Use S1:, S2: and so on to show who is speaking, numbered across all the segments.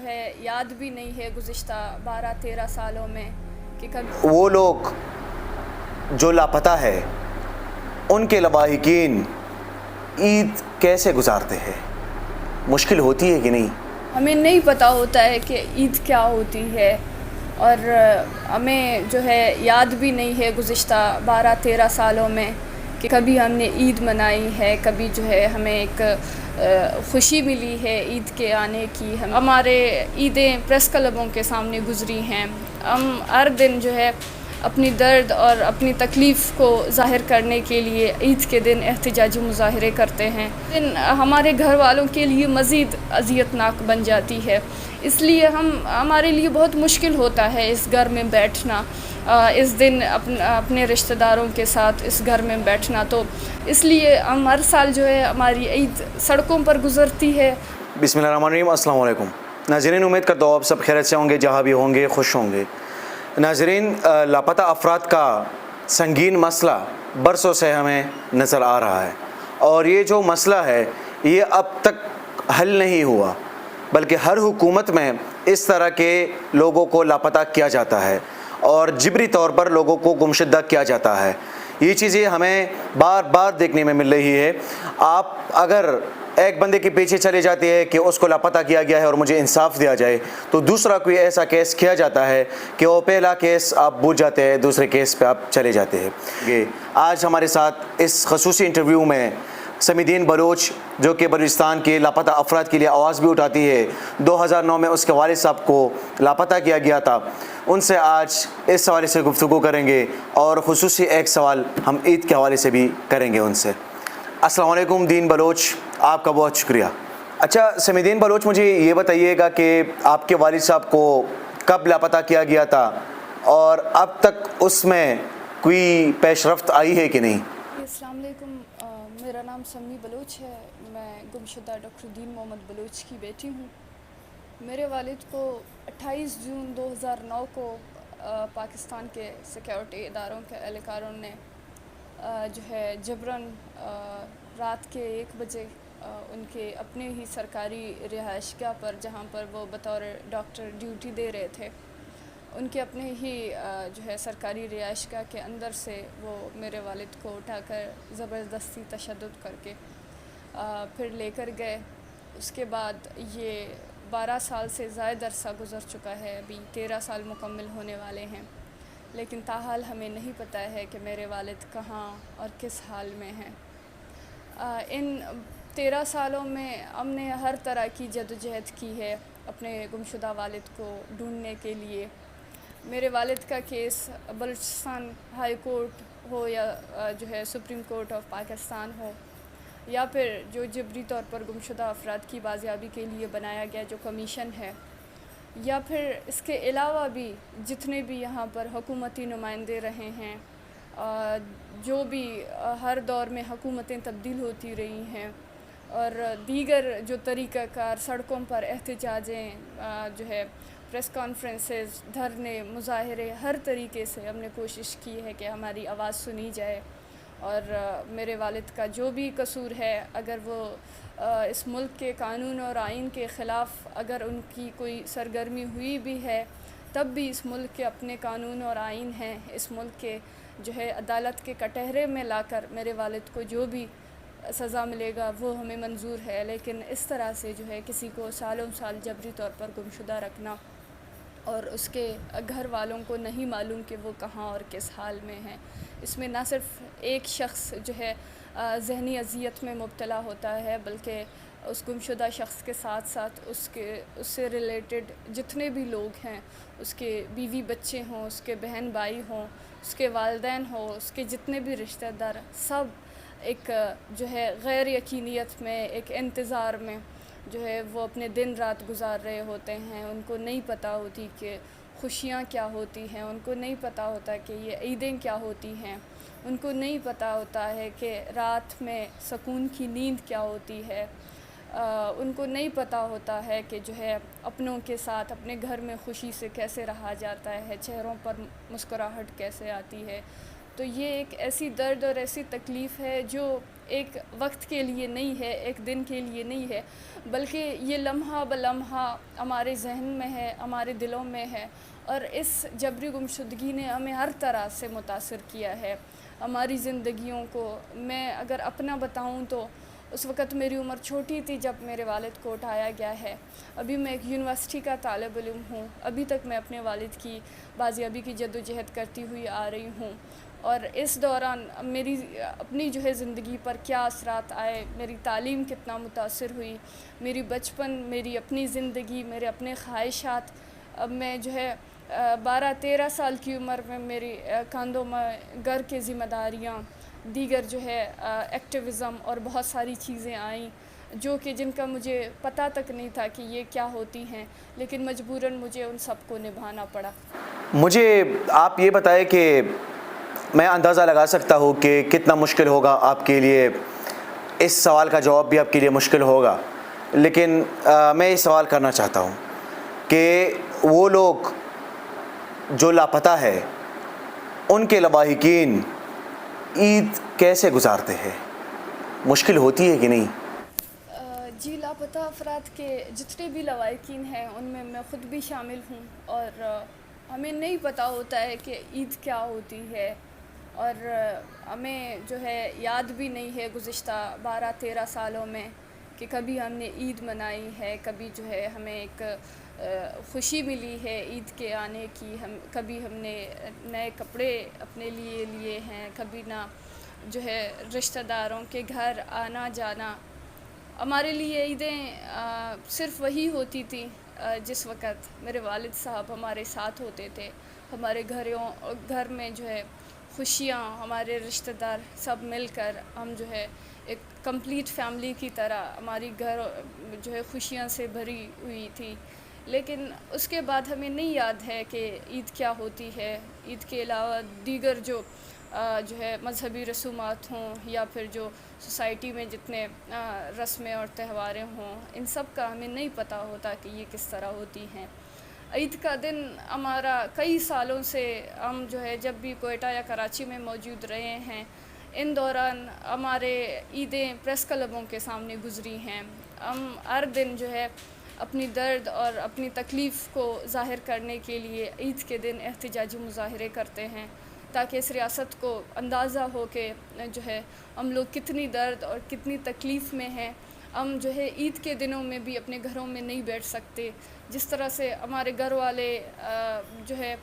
S1: ہے یاد بھی نہیں ہے گزشتہ 12-13 سالوں میں کہ کبھی
S2: وہ لوگ جو لاپتہ ہے ان کے لواحقین عید کیسے گزارتے ہیں؟ مشکل ہوتی ہے کہ نہیں؟
S1: ہمیں نہیں پتہ ہوتا ہے کہ عید کیا ہوتی ہے، اور ہمیں جو ہے یاد بھی نہیں ہے گزشتہ 12-13 سالوں میں کہ کبھی ہم نے عید منائی ہے، کبھی جو ہے ہمیں ایک خوشی ملی ہے عید کے آنے کی۔ ہمارے عیدیں پریس کلبوں کے سامنے گزری ہیں۔ ہم ہر دن جو ہے اپنی درد اور اپنی تکلیف کو ظاہر کرنے کے لیے عید کے دن احتجاجی مظاہرے کرتے ہیں۔ ہمارے گھر والوں کے لیے مزید اذیت ناک بن جاتی ہے، اس لیے ہمارے لیے بہت مشکل ہوتا ہے اس گھر میں بیٹھنا، اس دن اپنے رشتہ داروں کے ساتھ اس گھر میں بیٹھنا۔ تو اس لیے ہم ہر سال جو ہے ہماری عید سڑکوں پر گزرتی ہے۔
S2: بسم اللہ الرحمن الرحیم۔ السلام علیکم ناظرین، امید کرتا ہوں آپ سب خیریت سے ہوں گے، جہاں بھی ہوں گے خوش ہوں گے۔ ناظرین، لاپتہ افراد کا سنگین مسئلہ برسوں سے ہمیں نظر آ رہا ہے، اور یہ جو مسئلہ ہے یہ اب تک حل نہیں ہوا، بلکہ ہر حکومت میں اس طرح کے لوگوں کو لاپتہ کیا جاتا ہے اور جبری طور پر لوگوں کو گمشدہ کیا جاتا ہے۔ یہ چیزیں ہمیں بار بار دیکھنے میں مل رہی ہے۔ آپ اگر ایک بندے کے پیچھے چلے جاتے ہیں کہ اس کو لاپتہ کیا گیا ہے اور مجھے انصاف دیا جائے، تو دوسرا کوئی ایسا کیس کیا جاتا ہے کہ وہ پہلا کیس آپ بھول جاتے ہیں، دوسرے کیس پہ آپ چلے جاتے ہیں۔ آج ہمارے ساتھ اس خصوصی انٹرویو میں سمیدین بلوچ، جو کہ بلوچستان کے لاپتہ افراد کے لیے آواز بھی اٹھاتی ہے، 2009 میں اس کے والد صاحب کو لاپتہ کیا گیا تھا، ان سے آج اس حوالے سے گفتگو کریں گے، اور خصوصی ایک سوال ہم عید کے حوالے سے بھی کریں گے ان سے۔ السلام علیکم دین بلوچ، آپ کا بہت شکریہ۔ اچھا سمیدین بلوچ، مجھے یہ بتائیے گا کہ آپ کے والد صاحب کو کب لاپتہ کیا گیا تھا، اور اب تک اس میں کوئی پیش رفت آئی ہے کہ نہیں؟
S1: السلام علیکم، میرا نام سمی بلوچ ہے، میں گمشدہ ڈاکٹر دین محمد بلوچ کی بیٹی ہوں۔ میرے والد کو 28 جون 2009 کو پاکستان کے سیکیورٹی اداروں کے اہلکاروں نے جو ہے جبراً رات کے 1 بجے ان کے اپنے ہی سرکاری رہائش گاہ پر، جہاں پر وہ بطور ڈاکٹر ڈیوٹی دے رہے تھے، ان کے اپنے ہی جو ہے سرکاری رہائش گاہ کے اندر سے وہ میرے والد کو اٹھا کر زبردستی تشدد کر کے پھر لے کر گئے۔ اس کے بعد یہ 12 سال سے زائد عرصہ گزر چکا ہے، ابھی 13 سال مکمل ہونے والے ہیں، لیکن تاحال ہمیں نہیں پتہ ہے کہ میرے والد کہاں اور کس حال میں ہیں۔ ان 13 سالوں میں ہم نے ہر طرح کی جدوجہد کی ہے اپنے گمشدہ والد کو ڈھونڈنے کے لیے۔ میرے والد کا کیس بلوچستان ہائی کورٹ ہو یا جو ہے سپریم کورٹ آف پاکستان ہو، یا پھر جو جبری طور پر گمشدہ افراد کی بازیابی کے لیے بنایا گیا جو کمیشن ہے، یا پھر اس کے علاوہ بھی جتنے بھی یہاں پر حکومتی نمائندے رہے ہیں، جو بھی ہر دور میں حکومتیں تبدیل ہوتی رہی ہیں، اور دیگر جو طریقہ کار سڑکوں پر احتجاجیں، جو ہے پریس کانفرنسز، دھرنے، مظاہرے، ہر طریقے سے ہم نے کوشش کی ہے کہ ہماری آواز سنی جائے، اور میرے والد کا جو بھی قصور ہے، اگر وہ اس ملک کے قانون اور آئین کے خلاف اگر ان کی کوئی سرگرمی ہوئی بھی ہے، تب بھی اس ملک کے اپنے قانون اور آئین ہیں، اس ملک کے جو ہے عدالت کے کٹہرے میں لا کر میرے والد کو جو بھی سزا ملے گا وہ ہمیں منظور ہے۔ لیکن اس طرح سے جو ہے کسی کو سالوں سال جبری طور پر گمشدہ رکھنا، اور اس کے گھر والوں کو نہیں معلوم کہ وہ کہاں اور کس حال میں ہیں، اس میں نہ صرف ایک شخص جو ہے ذہنی اذیت میں مبتلا ہوتا ہے، بلکہ اس گمشدہ شخص کے ساتھ ساتھ اس سے ریلیٹڈ جتنے بھی لوگ ہیں، اس کے بیوی بچے ہوں، اس کے بہن بھائی ہوں، اس کے والدین ہوں، اس کے جتنے بھی رشتہ دار، سب ایک جو ہے غیر یقینیت میں، ایک انتظار میں جو ہے وہ اپنے دن رات گزار رہے ہوتے ہیں۔ ان کو نہیں پتہ ہوتی کہ خوشیاں کیا ہوتی ہیں، ان کو نہیں پتہ ہوتا کہ یہ عیدیں کیا ہوتی ہیں، ان کو نہیں پتہ ہوتا ہے کہ رات میں سکون کی نیند کیا ہوتی ہے، ان کو نہیں پتہ ہوتا ہے کہ جو ہے اپنوں کے ساتھ اپنے گھر میں خوشی سے کیسے رہا جاتا ہے، چہروں پر مسکراہٹ کیسے آتی ہے۔ تو یہ ایک ایسی درد اور ایسی تکلیف ہے جو ایک وقت کے لیے نہیں ہے، ایک دن کے لیے نہیں ہے، بلکہ یہ لمحہ بلمحہ ہمارے ذہن میں ہے، ہمارے دلوں میں ہے، اور اس جبری گمشدگی نے ہمیں ہر طرح سے متاثر کیا ہے ہماری زندگیوں کو۔ میں اگر اپنا بتاؤں تو اس وقت میری عمر چھوٹی تھی جب میرے والد کو اٹھایا گیا ہے۔ ابھی میں ایک یونیورسٹی کا طالب علم ہوں، ابھی تک میں اپنے والد کی بازیابی کی جدوجہد کرتی ہوئی آ رہی ہوں، اور اس دوران میری اپنی جو ہے زندگی پر کیا اثرات آئے، میری تعلیم کتنا متاثر ہوئی، میری بچپن، میری اپنی زندگی، میرے اپنے خواہشات۔ اب میں جو ہے 12-13 سال کی عمر میں میری کاندھوں میں گھر کے ذمہ داریاں، دیگر جو ہے ایکٹیویزم اور بہت ساری چیزیں آئیں جو کہ جن کا مجھے پتہ تک نہیں تھا کہ یہ کیا ہوتی ہیں، لیکن مجبوراً مجھے ان سب کو نبھانا پڑا۔
S2: مجھے آپ یہ بتائیں کہ میں اندازہ لگا سکتا ہوں کہ کتنا مشکل ہوگا آپ کے لیے، اس سوال کا جواب بھی آپ کے لیے مشکل ہوگا، لیکن میں یہ سوال کرنا چاہتا ہوں کہ وہ لوگ جو لاپتہ ہے ان کے لواحقین عید کیسے گزارتے ہیں؟ مشکل ہوتی ہے کہ نہیں؟
S1: جی، لاپتہ افراد کے جتنے بھی لواحقین ہیں ان میں میں خود بھی شامل ہوں، اور ہمیں نہیں پتہ ہوتا ہے کہ عید کیا ہوتی ہے، اور ہمیں جو ہے یاد بھی نہیں ہے گزشتہ 12-13 سالوں میں کہ کبھی ہم نے عید منائی ہے، کبھی جو ہے ہمیں ایک خوشی ملی ہے عید کے آنے کی، کبھی ہم نے نئے کپڑے اپنے لیے ہیں، کبھی نہ جو ہے رشتہ داروں کے گھر آنا جانا۔ ہمارے لیے عیدیں صرف وہی ہوتی تھیں جس وقت میرے والد صاحب ہمارے ساتھ ہوتے تھے، ہمارے گھر میں جو ہے خوشیاں، ہمارے رشتہ دار سب مل کر ہم جو ہے ایک کمپلیٹ فیملی کی طرح ہماری گھر جو ہے خوشیاں سے بھری ہوئی تھی۔ لیکن اس کے بعد ہمیں نہیں یاد ہے کہ عید کیا ہوتی ہے۔ عید کے علاوہ دیگر جو ہے مذہبی رسومات ہوں یا پھر جو سوسائٹی میں جتنے رسمیں اور تہواریں ہوں، ان سب کا ہمیں نہیں پتہ ہوتا کہ یہ کس طرح ہوتی ہیں۔ عید کا دن ہمارا کئی سالوں سے ہم جو ہے جب بھی کوئٹہ یا کراچی میں موجود رہے ہیں، ان دوران ہمارے عیدیں پریس کلبوں کے سامنے گزری ہیں۔ ہم ہر دن جو ہے اپنی درد اور اپنی تکلیف کو ظاہر کرنے کے لیے عید کے دن احتجاجی مظاہرے کرتے ہیں، تاکہ اس ریاست کو اندازہ ہو کہ جو ہے ہم لوگ کتنی درد اور کتنی تکلیف میں ہیں۔ ہم جو ہے عید کے دنوں میں بھی اپنے گھروں میں نہیں بیٹھ سکتے، جس طرح سے ہمارے گھر والے جو ہے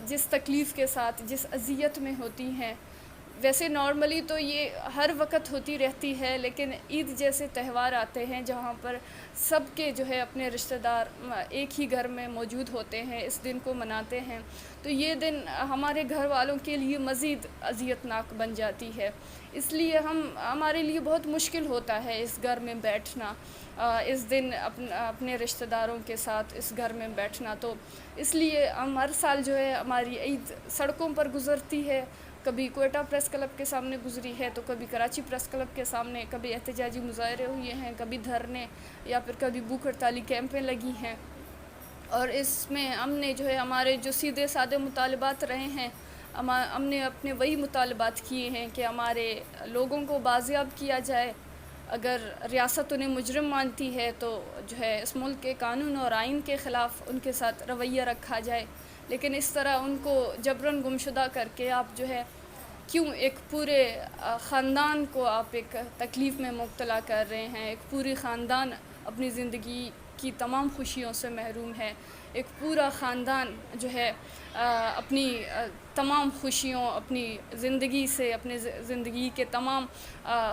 S1: جس تکلیف کے ساتھ، جس اذیت میں ہوتی ہیں، ویسے نارملی تو یہ ہر وقت ہوتی رہتی ہے، لیکن عید جیسے تہوار آتے ہیں جہاں پر سب کے جو ہے اپنے رشتہ دار ایک ہی گھر میں موجود ہوتے ہیں، اس دن کو مناتے ہیں، تو یہ دن ہمارے گھر والوں کے لیے مزید اذیت ناک بن جاتی ہے۔ اس لیے ہمارے لیے بہت مشکل ہوتا ہے اس گھر میں بیٹھنا، اس دن اپنے رشتہ داروں کے ساتھ اس گھر میں بیٹھنا۔ تو اس لیے ہم ہر سال جو ہے ہماری عید سڑکوں پر گزرتی ہے، کبھی کوئٹہ پریس کلب کے سامنے گزری ہے تو کبھی کراچی پریس کلب کے سامنے، کبھی احتجاجی مظاہرے ہوئے ہیں، کبھی دھرنے یا پھر کبھی بھوک ہڑتالی کیمپیں لگی ہیں۔ اور اس میں ہم نے جو ہے ہمارے جو سیدھے سادے مطالبات رہے ہیں، ہم نے اپنے وہی مطالبات کیے ہیں کہ ہمارے لوگوں کو بازیاب کیا جائے۔ اگر ریاست انہیں مجرم مانتی ہے تو جو ہے اس ملک کے قانون اور آئین کے خلاف ان کے ساتھ رویہ رکھا جائے، لیکن اس طرح ان کو جبراً گمشدہ کر کے آپ جو ہے کیوں ایک پورے خاندان کو آپ ایک تکلیف میں مبتلا کر رہے ہیں؟ ایک پوری خاندان اپنی زندگی کی تمام خوشیوں سے محروم ہے، ایک پورا خاندان جو ہے اپنی تمام خوشیوں، اپنی زندگی سے، اپنے زندگی کے تمام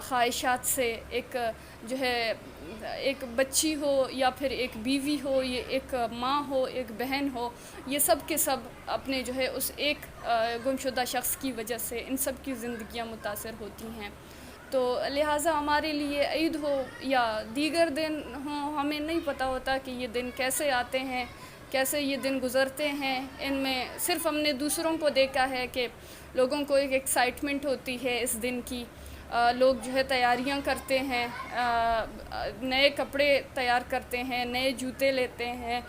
S1: خواہشات سے، ایک جو ہے ایک بچی ہو یا پھر ایک بیوی ہو، یہ ایک ماں ہو، ایک بہن ہو، یہ سب کے سب اپنے جو ہے اس ایک گمشدہ شخص کی وجہ سے ان سب کی زندگیاں متاثر ہوتی ہیں۔ تو لہٰذا ہمارے لیے عید ہو یا دیگر دن ہوں، ہمیں نہیں پتہ ہوتا کہ یہ دن کیسے آتے ہیں، کیسے یہ دن گزرتے ہیں۔ ان میں صرف ہم نے دوسروں کو دیکھا ہے کہ لوگوں کو ایک ایکسائٹمنٹ ہوتی ہے اس دن کی، لوگ جو ہے تیاریاں کرتے ہیں، نئے کپڑے تیار کرتے ہیں، نئے جوتے لیتے ہیں،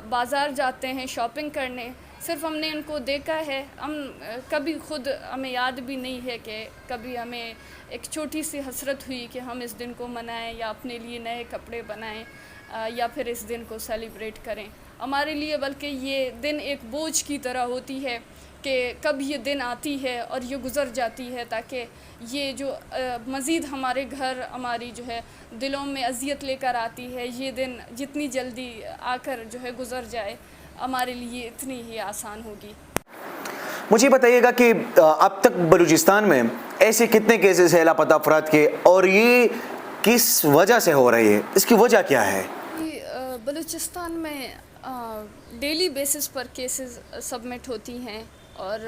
S1: بازار جاتے ہیں شاپنگ کرنے۔ صرف ہم نے ان کو دیکھا ہے. ہم کبھی خود ہمیں یاد بھی نہیں ہے کہ کبھی ہمیں ایک چھوٹی سی حسرت ہوئی کہ ہم اس دن کو منائیں یا اپنے لیے نئے کپڑے بنائیں یا پھر اس دن کو سیلیبریٹ کریں. ہمارے لیے بلکہ یہ دن ایک بوجھ کی طرح ہوتی ہے کہ کب یہ دن آتی ہے اور یہ گزر جاتی ہے، تاکہ یہ جو مزید ہمارے گھر ہماری جو ہے دلوں میں اذیت لے کر آتی ہے، یہ دن جتنی جلدی آ کر جو ہے گزر جائے ہمارے لیے اتنی ہی آسان ہوگی.
S2: مجھے بتائیے گا کہ اب تک بلوچستان میں ایسے کتنے کیسز ہیں لاپتہ افراد کے، اور یہ کس وجہ سے ہو رہی ہے، اس کی وجہ کیا ہے؟
S1: بلوچستان میں ڈیلی بیسس پر کیسز سبمٹ ہوتی ہیں، اور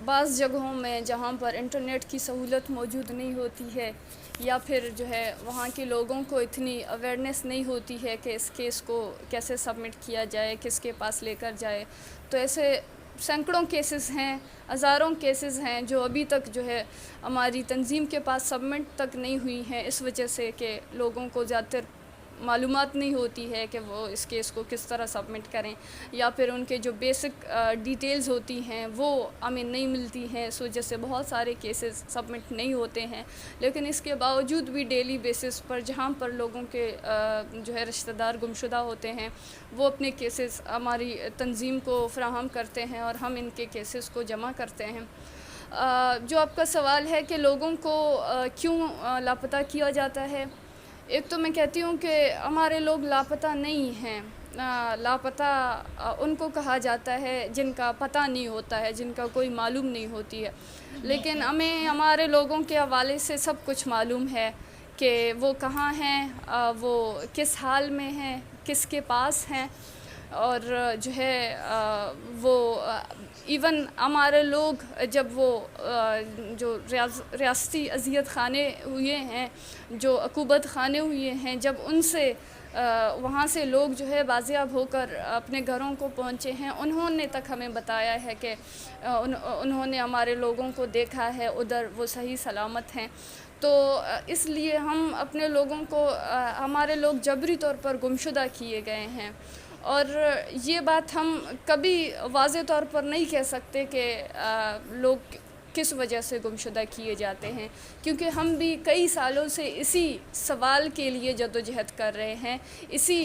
S1: بعض جگہوں میں جہاں پر انٹرنیٹ کی سہولت موجود نہیں ہوتی ہے یا پھر جو ہے وہاں کے لوگوں کو اتنی اویئرنیس نہیں ہوتی ہے کہ اس کیس کو کیسے سبمٹ کیا جائے، کس کے پاس لے کر جائے، تو ایسے سینکڑوں کیسز ہیں، ہزاروں کیسز ہیں جو ابھی تک جو ہے ہماری تنظیم کے پاس سبمٹ تک نہیں ہوئی ہیں، اس وجہ سے کہ لوگوں کو زیادہ تر معلومات نہیں ہوتی ہے کہ وہ اس کیس کو کس طرح سبمٹ کریں، یا پھر ان کے جو بیسک ڈیٹیلز ہوتی ہیں وہ ہمیں نہیں ملتی ہیں. اس وجہ سے بہت سارے کیسز سبمٹ نہیں ہوتے ہیں. لیکن اس کے باوجود بھی ڈیلی بیسس پر جہاں پر لوگوں کے جو ہے رشتہ دار گمشدہ ہوتے ہیں، وہ اپنے کیسز ہماری تنظیم کو فراہم کرتے ہیں اور ہم ان کے کیسز کو جمع کرتے ہیں. جو آپ کا سوال ہے کہ لوگوں کو کیوں لاپتہ کیا جاتا ہے، ایک تو میں کہتی ہوں کہ ہمارے لوگ لاپتہ نہیں ہیں. لاپتہ ان کو کہا جاتا ہے جن کا پتہ نہیں ہوتا ہے، جن کا کوئی معلوم نہیں ہوتی ہے. لیکن ہمیں ہمارے لوگوں کے حوالے سے سب کچھ معلوم ہے کہ وہ کہاں ہیں، وہ کس حال میں ہیں، کس کے پاس ہیں، اور جو ہے وہ ایون ہمارے لوگ جب وہ جو ریاستی اذیت خانے ہوئے ہیں، جو عقوبت خانے ہوئے ہیں، جب ان سے وہاں سے لوگ جو ہے بازیاب ہو کر اپنے گھروں کو پہنچے ہیں، انہوں نے تک ہمیں بتایا ہے کہ انہوں نے ہمارے لوگوں کو دیکھا ہے ادھر، وہ صحیح سلامت ہیں. تو اس لیے ہم اپنے لوگوں کو، ہمارے لوگ جبری طور پر گمشدہ کیے گئے ہیں، اور یہ بات ہم کبھی واضح طور پر نہیں کہہ سکتے کہ لوگ کس وجہ سے گمشدہ کیے جاتے ہیں، کیونکہ ہم بھی کئی سالوں سے اسی سوال کے لیے جدوجہد کر رہے ہیں، اسی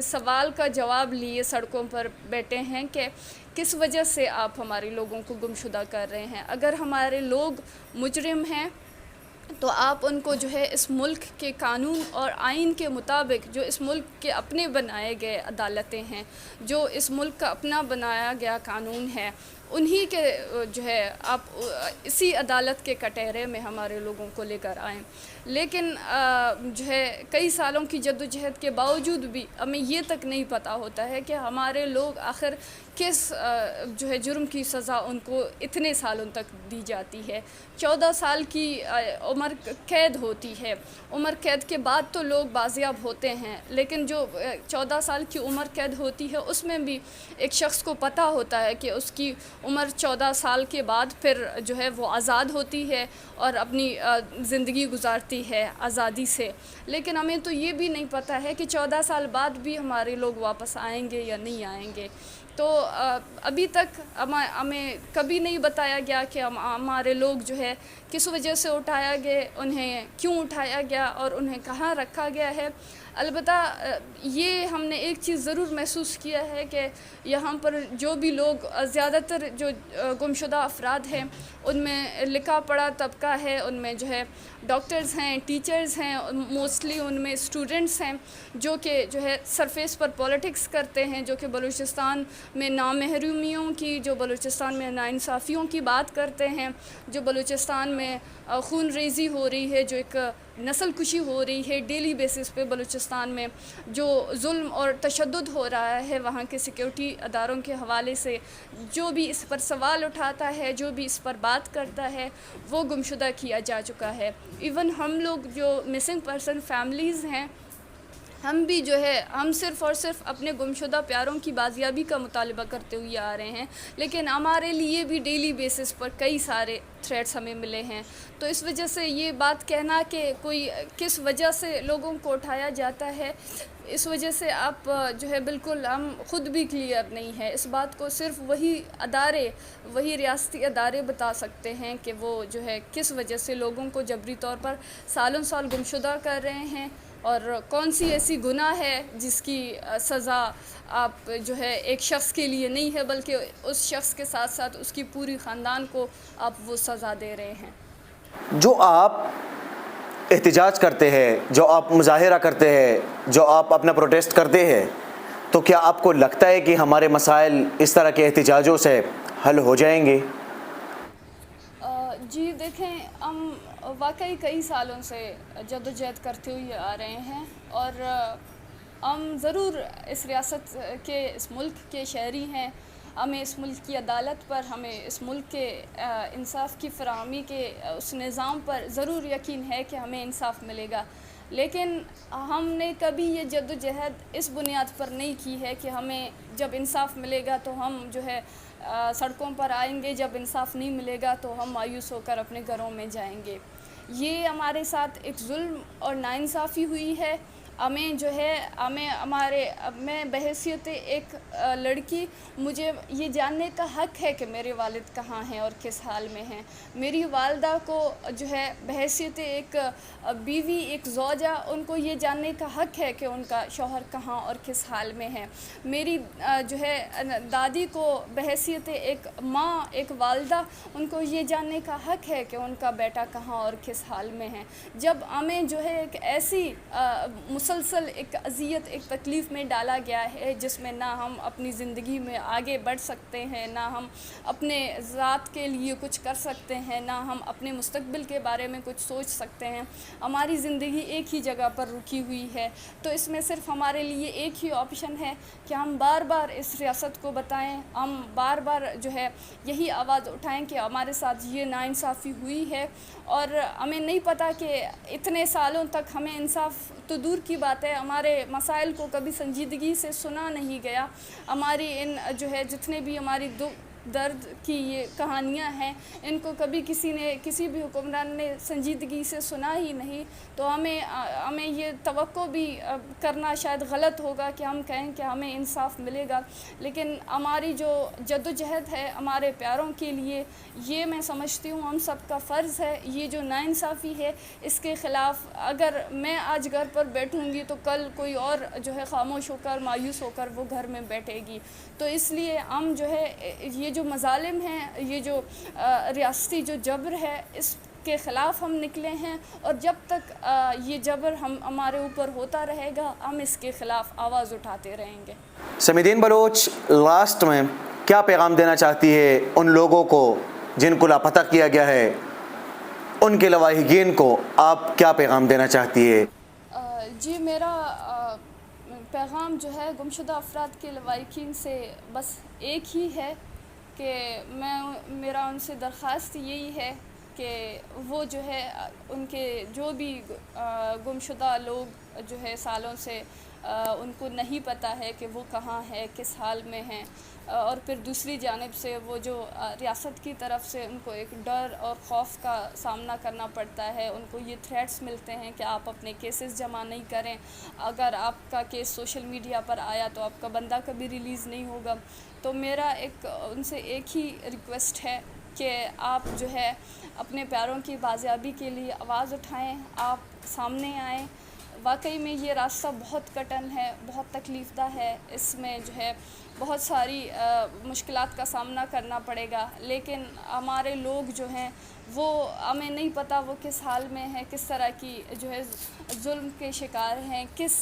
S1: سوال کا جواب لیے سڑکوں پر بیٹھے ہیں کہ کس وجہ سے آپ ہمارے لوگوں کو گمشدہ کر رہے ہیں. اگر ہمارے لوگ مجرم ہیں تو آپ ان کو جو ہے اس ملک کے قانون اور آئین کے مطابق، جو اس ملک کے اپنے بنائے گئے عدالتیں ہیں، جو اس ملک کا اپنا بنایا گیا قانون ہے، انہی کے جو ہے آپ اسی عدالت کے کٹہرے میں ہمارے لوگوں کو لے کر آئیں. لیکن جو ہے کئی سالوں کی جدوجہد کے باوجود بھی ہمیں یہ تک نہیں پتہ ہوتا ہے کہ ہمارے لوگ آخر کس جو ہے جرم کی سزا ان کو اتنے سالوں تک دی جاتی ہے. 14 سال کی عمر قید ہوتی ہے. عمر قید کے بعد تو لوگ بازیاب ہوتے ہیں، لیکن جو 14 سال کی عمر قید ہوتی ہے اس میں بھی ایک شخص کو پتہ ہوتا ہے کہ اس کی عمر 14 سال کے بعد پھر جو ہے وہ آزاد ہوتی ہے اور اپنی زندگی گزارتی ہے آزادی سے. لیکن ہمیں تو یہ بھی نہیں پتہ ہے کہ 14 سال بعد بھی ہمارے لوگ واپس آئیں گے یا نہیں آئیں گے. تو ابھی تک ہمیں کبھی نہیں بتایا گیا کہ ہمارے لوگ جو ہے کس وجہ سے اٹھایا گیا، انہیں کیوں اٹھایا گیا اور انہیں کہاں رکھا گیا ہے. البتہ یہ ہم نے ایک چیز ضرور محسوس کیا ہے کہ یہاں پر جو بھی لوگ، زیادہ تر جو گمشدہ افراد ہیں ان میں لکھا پڑھا طبقہ ہے، ان میں جو ہے ڈاکٹرز ہیں، ٹیچرز ہیں، موسٹلی ان میں اسٹوڈنٹس ہیں جو کہ جو ہے سرفیس پر پولیٹکس کرتے ہیں، جو کہ بلوچستان میں نامحرومیوں کی، جو بلوچستان میں ناانصافیوں کی بات کرتے ہیں، جو بلوچستان میں خون ریزی ہو رہی ہے، جو ایک نسل کشی ہو رہی ہے ڈیلی بیسس پہ بلوچستان میں، جو ظلم اور تشدد ہو رہا ہے وہاں کے سیکیورٹی اداروں کے حوالے سے، جو بھی اس پر سوال اٹھاتا ہے، جو بھی اس پر بات کرتا ہے، وہ گمشدہ کیا جا چکا ہے. ایون ہم لوگ جو مسنگ پرسن فیملیز ہیں، ہم بھی جو ہے ہم صرف اور صرف اپنے گمشدہ پیاروں کی بازیابی کا مطالبہ کرتے ہوئے آ رہے ہیں، لیکن ہمارے لیے بھی ڈیلی بیسس پر کئی سارے تھریٹس ہمیں ملے ہیں. تو اس وجہ سے یہ بات کہنا کہ کوئی کس وجہ سے لوگوں کو اٹھایا جاتا ہے، اس وجہ سے آپ جو ہے بالکل ہم خود بھی کلیئر نہیں ہے. اس بات کو صرف وہی ریاستی ادارے بتا سکتے ہیں کہ وہ جو ہے کس وجہ سے لوگوں کو جبری طور پر سالوں سال گمشدہ کر رہے ہیں، اور کون سی ایسی گناہ ہے جس کی سزا آپ جو ہے ایک شخص کے لیے نہیں ہے، بلکہ اس شخص کے ساتھ ساتھ اس کی پوری خاندان کو آپ وہ سزا دے رہے ہیں.
S2: جو آپ احتجاج کرتے ہیں، جو آپ مظاہرہ کرتے ہیں، جو آپ اپنا پروٹیسٹ کرتے ہیں، تو کیا آپ کو لگتا ہے کہ ہمارے مسائل اس طرح کے احتجاجوں سے حل ہو جائیں گے؟
S1: جی دیکھیں، ہم واقعی کئی سالوں سے جدوجہد کرتے ہوئے آ رہے ہیں، اور ہم ضرور اس ریاست کے، اس ملک کے شہری ہیں. ہمیں اس ملک کی عدالت پر، ہمیں اس ملک کے انصاف کی فراہمی کے اس نظام پر ضرور یقین ہے کہ ہمیں انصاف ملے گا. لیکن ہم نے کبھی یہ جدوجہد اس بنیاد پر نہیں کی ہے کہ ہمیں جب انصاف ملے گا تو ہم جو ہے سڑکوں پر آئیں گے، جب انصاف نہیں ملے گا تو ہم مایوس ہو کر اپنے گھروں میں جائیں گے. یہ ہمارے ساتھ ایک ظلم اور ناانصافی ہوئی ہے. ہمیں جو ہے میں بحیثیت ایک لڑکی، مجھے یہ جاننے کا حق ہے کہ میرے والد کہاں ہیں اور کس حال میں ہیں. میری والدہ کو جو ہے بحیثیت ایک بیوی، ایک زوجہ، ان کو یہ جاننے کا حق ہے کہ ان کا شوہر کہاں اور کس حال میں ہے. میری جو ہے دادی کو بحیثیت ایک ماں، ایک والدہ، ان کو یہ جاننے کا حق ہے کہ ان کا بیٹا کہاں اور کس حال میں ہے. جب ہمیں جو ہے ایک ایسی مسلسل ایک اذیت، ایک تکلیف میں ڈالا گیا ہے جس میں نہ ہم اپنی زندگی میں آگے بڑھ سکتے ہیں، نہ ہم اپنے ذات کے لیے کچھ کر سکتے ہیں، نہ ہم اپنے مستقبل کے بارے میں کچھ سوچ سکتے ہیں، ہماری زندگی ایک ہی جگہ پر رکی ہوئی ہے. تو اس میں صرف ہمارے لیے ایک ہی آپشن ہے کہ ہم بار بار اس ریاست کو بتائیں، ہم بار بار جو ہے یہی آواز اٹھائیں کہ ہمارے ساتھ یہ ناانصافی ہوئی ہے. اور ہمیں نہیں پتہ کہ اتنے سالوں تک ہمیں انصاف تو دور کی بات ہے، ہمارے مسائل کو کبھی سنجیدگی سے سنا نہیں گیا. ہماری ان جو ہے جتنے بھی ہماری درد کی یہ کہانیاں ہیں، ان کو کبھی کسی بھی حکمران نے سنجیدگی سے سنا ہی نہیں. تو ہمیں یہ توقع بھی کرنا شاید غلط ہوگا کہ ہم کہیں کہ ہمیں انصاف ملے گا. لیکن ہماری جو جدوجہد ہے ہمارے پیاروں کے لیے، یہ میں سمجھتی ہوں ہم سب کا فرض ہے. یہ جو ناانصافی ہے، اس کے خلاف اگر میں آج گھر پر بیٹھوں گی تو کل کوئی اور جو ہے خاموش ہو کر، مایوس ہو کر وہ گھر میں بیٹھے گی. تو اس لیے ہم جو ہے یہ جو مظالم ہیں، یہ جو ریاستی جو جبر ہے، اس کے خلاف ہم نکلے ہیں. اور جب تک یہ جبر ہمارے اوپر ہوتا رہے گا، ہم اس کے خلاف آواز اٹھاتے رہیں گے.
S2: سمیدین بلوچ، لاسٹ میں کیا پیغام دینا چاہتی ہے ان لوگوں کو جن کو لاپتہ کیا گیا ہے، ان کے لواحقین کو آپ کیا پیغام دینا چاہتی ہے؟
S1: جی، میرا پیغام جو ہے گمشدہ افراد کے لواحقین سے بس ایک ہی ہے کہ میرا ان سے درخواست یہی ہے کہ وہ جو ہے ان کے جو بھی گمشدہ لوگ جو ہے سالوں سے ان کو نہیں پتہ ہے کہ وہ کہاں ہے، کس حال میں ہیں، اور پھر دوسری جانب سے وہ جو ریاست کی طرف سے ان کو ایک ڈر اور خوف کا سامنا کرنا پڑتا ہے. ان کو یہ تھریٹس ملتے ہیں کہ آپ اپنے کیسز جمع نہیں کریں، اگر آپ کا کیس سوشل میڈیا پر آیا تو آپ کا بندہ کبھی ریلیز نہیں ہوگا. تو میرا ان سے ایک ہی ریکویسٹ ہے کہ آپ جو ہے اپنے پیاروں کی بازیابی کے لیے آواز اٹھائیں، آپ سامنے آئیں. واقعی میں یہ راستہ بہت کٹن ہے، بہت تکلیف دہ ہے. اس میں جو ہے بہت ساری مشکلات کا سامنا کرنا پڑے گا، لیکن ہمارے لوگ جو ہیں وہ ہمیں نہیں پتہ وہ کس حال میں ہیں، کس طرح کی جو ہے ظلم کے شکار ہیں، کس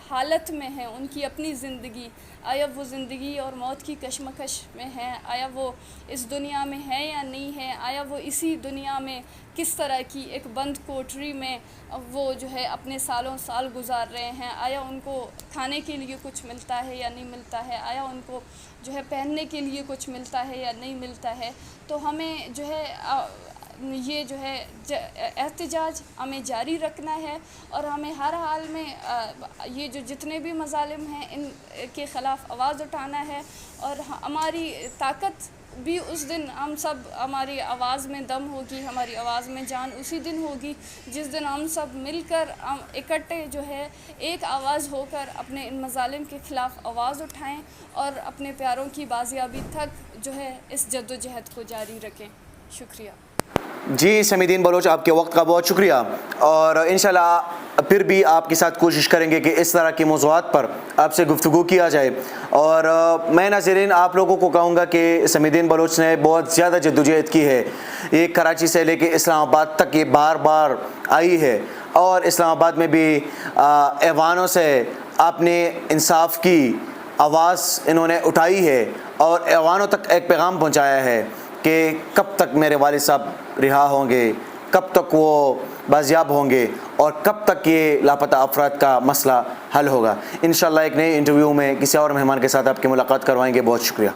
S1: حالت میں ہیں ان کی اپنی زندگی. آیا وہ زندگی اور موت کی کشمکش میں ہیں؟ آیا وہ اس دنیا میں ہے یا نہیں ہے؟ آیا وہ اسی دنیا میں کس طرح کی ایک بند کوٹری میں وہ جو ہے اپنے سالوں سال گزار رہے ہیں؟ آیا ان کو کھانے کے لیے کچھ ملتا ہے یا نہیں ملتا ہے؟ آیا ان کو جو ہے پہننے کے لیے کچھ ملتا ہے یا نہیں ملتا ہے؟ تو ہمیں جو ہے یہ جو ہے احتجاج ہمیں جاری رکھنا ہے، اور ہمیں ہر حال میں یہ جو جتنے بھی مظالم ہیں ان کے خلاف آواز اٹھانا ہے، اور ہماری طاقت بھی اس دن ہم سب، ہماری آواز میں دم ہوگی، ہماری آواز میں جان اسی دن ہوگی جس دن ہم سب مل کر اکٹھے جو ہے ایک آواز ہو کر اپنے ان مظالم کے خلاف آواز اٹھائیں اور اپنے پیاروں کی بازیابی تک جو ہے اس جد و جہد کو جاری رکھیں۔ شکریہ۔
S2: جی سمیدین بلوچ، آپ کے وقت کا بہت شکریہ، اور انشاءاللہ پھر بھی آپ کے ساتھ کوشش کریں گے کہ اس طرح کے موضوعات پر آپ سے گفتگو کیا جائے۔ اور میں ناظرین آپ لوگوں کو کہوں گا کہ سمیدین بلوچ نے بہت زیادہ جدوجہد کی ہے، یہ کراچی سے لے کے اسلام آباد تک یہ بار بار آئی ہے، اور اسلام آباد میں بھی ایوانوں سے اپنے انصاف کی آواز انہوں نے اٹھائی ہے، اور ایوانوں تک ایک پیغام پہنچایا ہے کہ کب تک میرے والد صاحب رہا ہوں گے، کب تک وہ بازیاب ہوں گے، اور کب تک یہ لاپتہ افراد کا مسئلہ حل ہوگا۔ انشاءاللہ ایک نئے انٹرویو میں کسی اور مہمان کے ساتھ آپ کی ملاقات کروائیں گے۔ بہت شکریہ۔